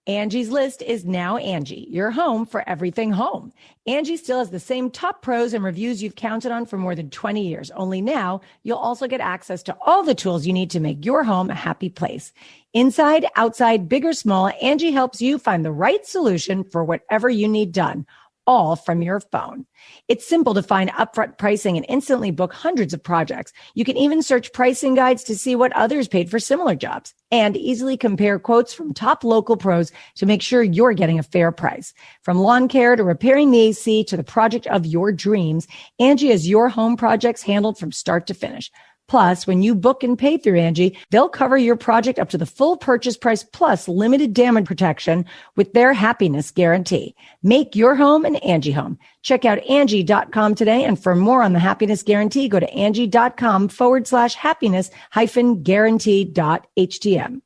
Angie's List is now Angie, your home for everything home. Angie still has the same top pros and reviews you've counted on for more than 20 years. Only now, you'll also get access to all the tools you need to make your home a happy place. Inside, outside, big or small, Angie helps you find the right solution for whatever you need done, all from your phone. It's simple to find upfront pricing and instantly book hundreds of projects. You can even search pricing guides to see what others paid for similar jobs and easily compare quotes from top local pros to make sure you're getting a fair price. From lawn care to repairing the AC to the project of your dreams, Angie has your home projects handled from start to finish. Plus, when you book and pay through Angie, they'll cover your project up to the full purchase price plus limited damage protection with their happiness guarantee. Make your home an Angie home. Check out Angie.com today. And for more on the happiness guarantee, go to Angie.com/happiness-guarantee.htm.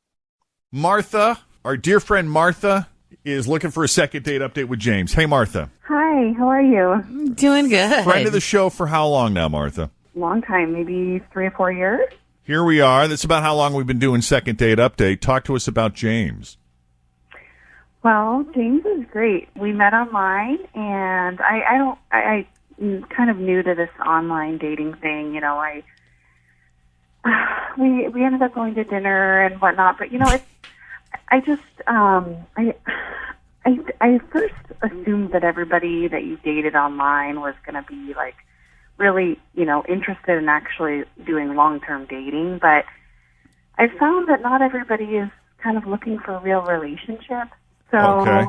Martha, our dear friend Martha, is looking for a second date update with James. Hey, Martha. Hi, how are you? Doing good. Friend of the show for how long now, Martha? Long time, maybe 3 or 4 years. Here we are. That's about how long we've been doing second date update. Talk to us about James. Well, James is great. We met online, and I'm kind of new to this online dating thing. You know, we ended up going to dinner and whatnot, but I first assumed that everybody that you dated online was going to be like really, interested in actually doing long-term dating, but I found that not everybody is kind of looking for a real relationship. So Okay.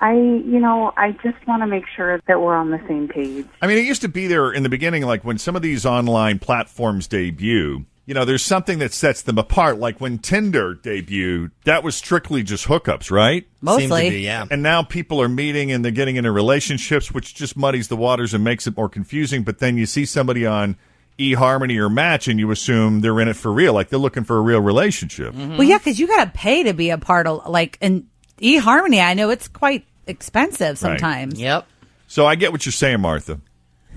I just want to make sure that we're on the same page. I mean, it used to be there in the beginning, like when some of these online platforms debut, there's something that sets them apart. Like when Tinder debuted, that was strictly just hookups, right? Mostly. Seems to be, yeah. And now people are meeting and they're getting into relationships, which just muddies the waters and makes it more confusing. But then you see somebody on eHarmony or Match and you assume they're in it for real, like they're looking for a real relationship. Mm-hmm. Well, yeah, because you got to pay to be a part of, in eHarmony, I know it's quite expensive sometimes. Right. Yep. So I get what you're saying, Martha.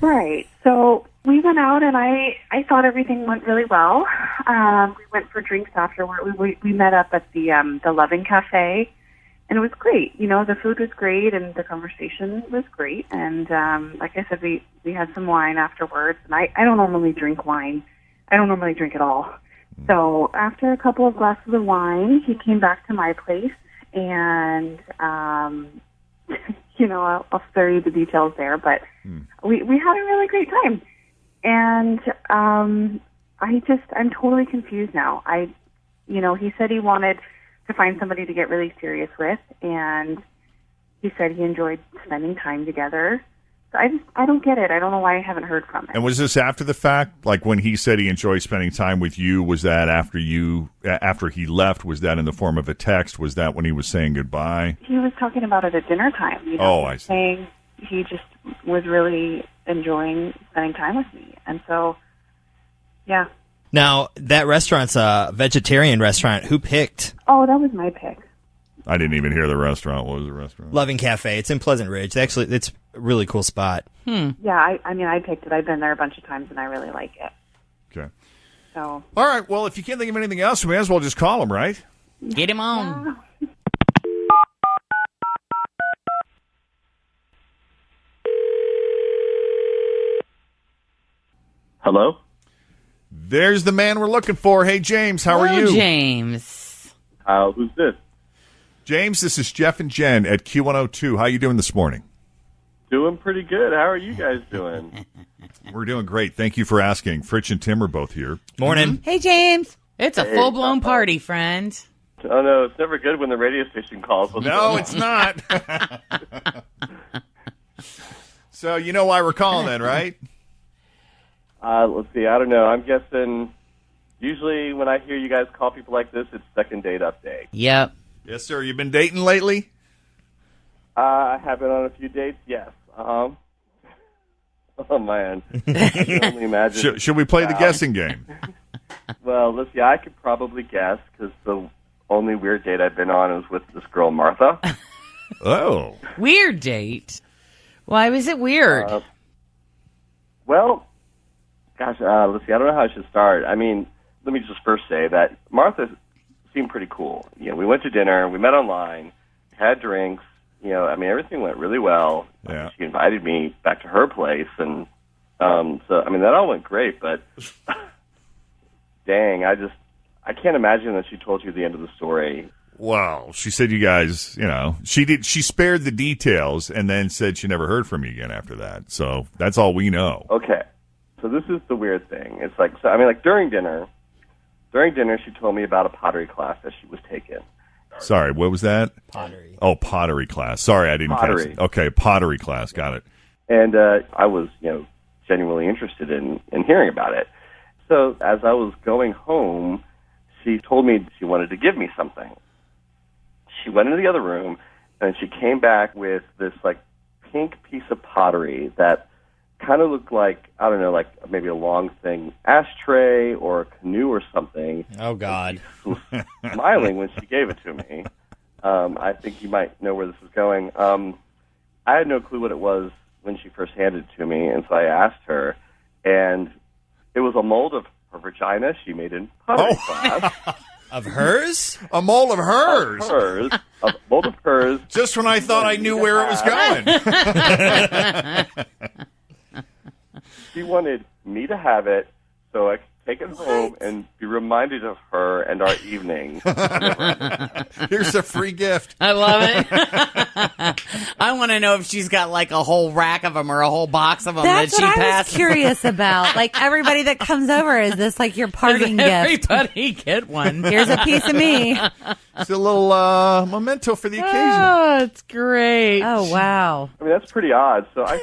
Right. So we went out, and I thought everything went really well. We went for drinks afterward. We met up at the Loving Cafe, and it was great. The food was great, and the conversation was great. And like I said, we had some wine afterwards. And I don't normally drink wine. I don't normally drink at all. So after a couple of glasses of wine, he came back to my place, and I'll spare you the details there, but we had a really great time. And I'm totally confused now. He said he wanted to find somebody to get really serious with, and he said he enjoyed spending time together. So I don't get it. I don't know why I haven't heard from him. And was this after the fact? Like when he said he enjoyed spending time with you, was that after he left? Was that in the form of a text? Was that when he was saying goodbye? He was talking about it at dinner time. Oh, I see. Saying he just was really enjoying spending time with me. And so, yeah. Now, that restaurant's a vegetarian restaurant. Who picked? Oh, that was my pick. I didn't even hear the restaurant. What was the restaurant? Loving Cafe. It's in Pleasant Ridge. Actually, it's a really cool spot. Yeah, I picked it. I've been there a bunch of times, and I really like it. Okay. So. All right. Well, if you can't think of anything else, we may as well just call him, right? Get him on. Yeah. Hello? There's the man we're looking for. Hey, James, how are Hello, you? James. Who's this? James, this is Jeff and Jen at Q102. How you doing this morning? Doing pretty good. How are you guys doing? We're doing great. Thank you for asking. Fritch and Tim are both here. Morning. Hey, James. It's a Hey, full-blown party, friend. Oh, no, it's never good when the radio station calls. No, it's not. So you know why we're calling then, right? Let's see. I don't know. I'm guessing usually when I hear you guys call people like this, it's second date update. Yep. Yes, sir. You been dating lately? I have been on a few dates, yes. Oh, man. I can only imagine. Should we play the guessing game? Well, let's see. I could probably guess because the only weird date I've been on was with this girl, Martha. Oh. Weird date. Why was it weird? Well, gosh, let's see. I don't know how I should start. I mean, let me just first say that Martha seemed pretty cool. We went to dinner, we met online, had drinks. Everything went really well. Yeah. She invited me back to her place, and that all went great. But dang, I can't imagine that she told you the end of the story. Well, she said you guys, she spared the details and then said she never heard from you again after that. So that's all we know. Okay. So this is the weird thing. It's like, during dinner, she told me about a pottery class that she was taking. Sorry, what was that? Pottery. Oh, pottery class. Sorry, I didn't catch it. Okay, pottery class. Got it. And I was, genuinely interested in hearing about it. So as I was going home, she told me she wanted to give me something. She went into the other room, and she came back with this, pink piece of pottery that kind of looked like, I don't know, like maybe a long thing ashtray or a canoe or something. Oh, God. She was smiling when she gave it to me. I think you might know where this is going. I had no clue what it was when she first handed it to me, and so I asked her, and it was a mold of her vagina she made in pottery class. Of hers? A mold of hers. Of hers. A mold of hers. Just when I thought I knew where it was going. She wanted me to have it so I could take it home and be reminded of her and our evening. Here's a free gift. I love it. I want to know if she's got a whole rack of them or a whole box of them That's that she what I was passed. curious about. Everybody that comes over, is this your parting gift? Everybody get one. Here's a piece of me. It's a little memento for the occasion. Oh, it's great. Oh, wow. That's pretty odd. So I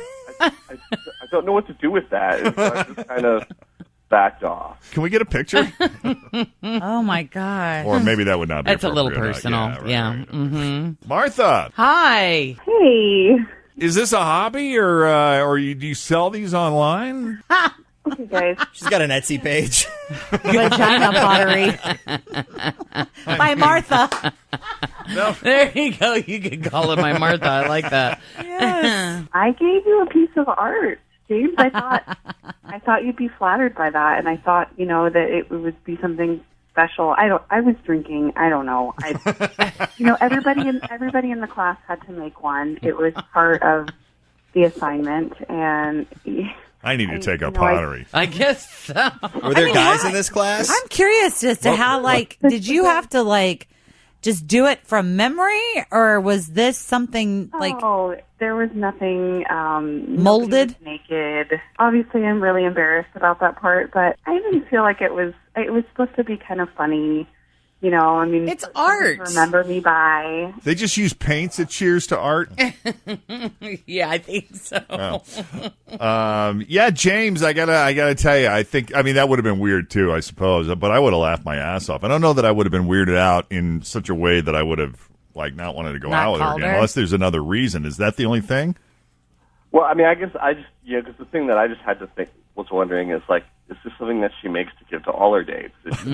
don't know what to do with that. And so I just kind of backed off. Can we get a picture? Oh, my God. Or maybe that would not be That's a little appropriate. personal. Right, Yeah. right. Mm-hmm. Martha, Hi. Hey. is this a hobby or do you sell these online? Okay, guys. She's got an Etsy page. Vagina pottery. By Martha. No. There you go. You can call it my Martha. I like that. Yes. I gave you a piece of art, James. I thought you'd be flattered by that, and I thought, that it would be something special. I was drinking. I don't know. Everybody in the class had to make one. It was part of the assignment, and I need to take up pottery. I guess so. Were there guys in this class? I'm curious as to how, did you have to, just do it from memory, or was this something Oh, there was nothing molded? nobody was naked. Obviously, I'm really embarrassed about that part, but I didn't feel like it was supposed to be kind of funny. It's art. Remember me by. They just use paints at Cheers to Art. Yeah, I think so. Yeah, James, I gotta tell you, that would have been weird too, I suppose, but I would have laughed my ass off. I don't know that I would have been weirded out in such a way that I would have not wanted to go out with her again, unless there's another reason. Is that the only thing? Well, I guess because the thing that I just had to was wondering is is this something that she makes to give to all her dates? It just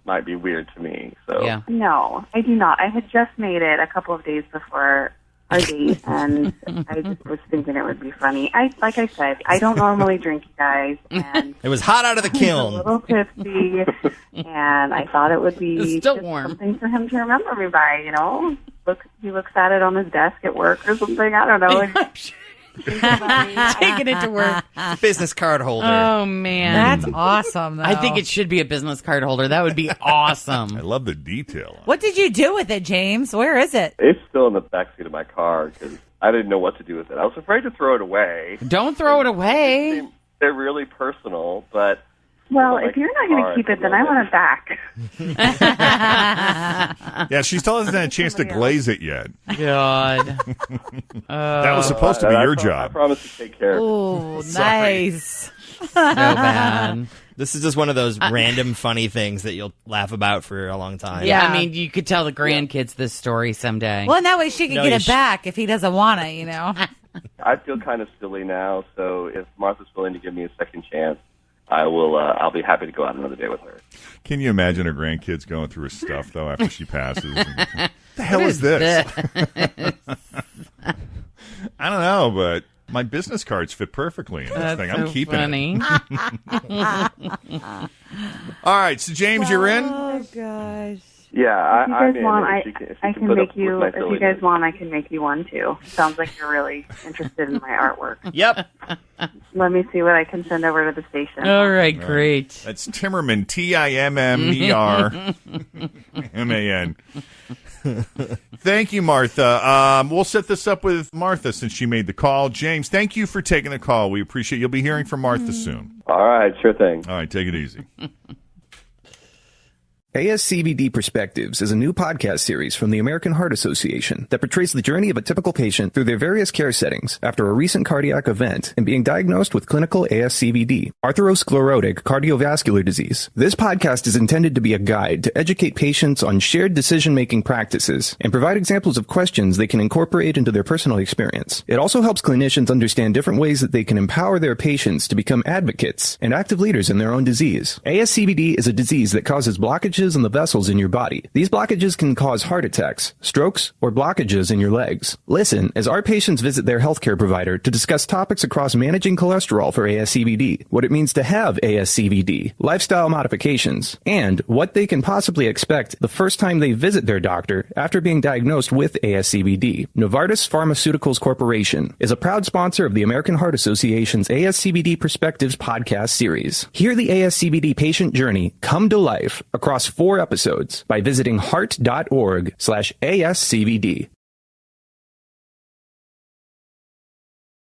might be weird to me. So Yeah. No, I do not. I had just made it a couple of days before our date, and I just was thinking it would be funny. Like I said, I don't normally drink, you guys, and It was hot out of the I was kiln. a little tipsy, and I thought it would be It's still just warm. something for him to remember me by. He looks at it on his desk at work or something. I don't know. Taking it to work. Business card holder. Oh, man. That's awesome, though. I think it should be a business card holder. That would be awesome. I love the detail. What did you do with it, James? Where is it? it's still in the backseat of my car because I didn't know what to do with it. I was afraid to throw it away. Don't throw it away. They're really personal, but Well, if you're not going to keep it, then I want it back. Yeah, she still hasn't had a chance to glaze it yet. God. That was supposed to be your I job. promise to take care of it. Oh, Sorry. nice. So bad. This is just one of those random funny things that you'll laugh about for a long time. Yeah, Yeah. I mean, you could tell the grandkids this story someday. Well, that way she could No, get you it back if he doesn't want it, I feel kind of silly now, so if Martha's willing to give me a second chance, I will. I'll be happy to go out another day with her. Can you imagine her grandkids going through her stuff, though, after she passes? What the hell is this? I don't know, but my business cards fit perfectly in this That's thing. I'm so keeping funny. it. All right, so James, you're in? Oh, gosh. Yeah, If you I'm guys in. want, I can put make up you. with my If you silliness. guys want, I can make you one too. Sounds like you're really interested in my artwork. Yep. Let me see what I can send over to the station. All right, great. That's Timmerman, Timmerman. Thank you, Martha. We'll set this up with Martha since she made the call. James, thank you for taking the call. We appreciate it. You'll be hearing from Martha soon. All right, sure thing. All right, take it easy. ASCVD Perspectives is a new podcast series from the American Heart Association that portrays the journey of a typical patient through their various care settings after a recent cardiac event and being diagnosed with clinical ASCVD, atherosclerotic cardiovascular disease. This podcast is intended to be a guide to educate patients on shared decision-making practices and provide examples of questions they can incorporate into their personal experience. It also helps clinicians understand different ways that they can empower their patients to become advocates and active leaders in their own disease. ASCVD is a disease that causes blockages in the vessels in your body. These blockages can cause heart attacks, strokes, or blockages in your legs. Listen as our patients visit their healthcare provider to discuss topics across managing cholesterol for ASCVD, what it means to have ASCVD, lifestyle modifications, and what they can possibly expect the first time they visit their doctor after being diagnosed with ASCVD. Novartis Pharmaceuticals Corporation is a proud sponsor of the American Heart Association's ASCVD Perspectives podcast series. Hear the ASCVD patient journey come to life across 4 episodes by visiting heart.org/ASCVD.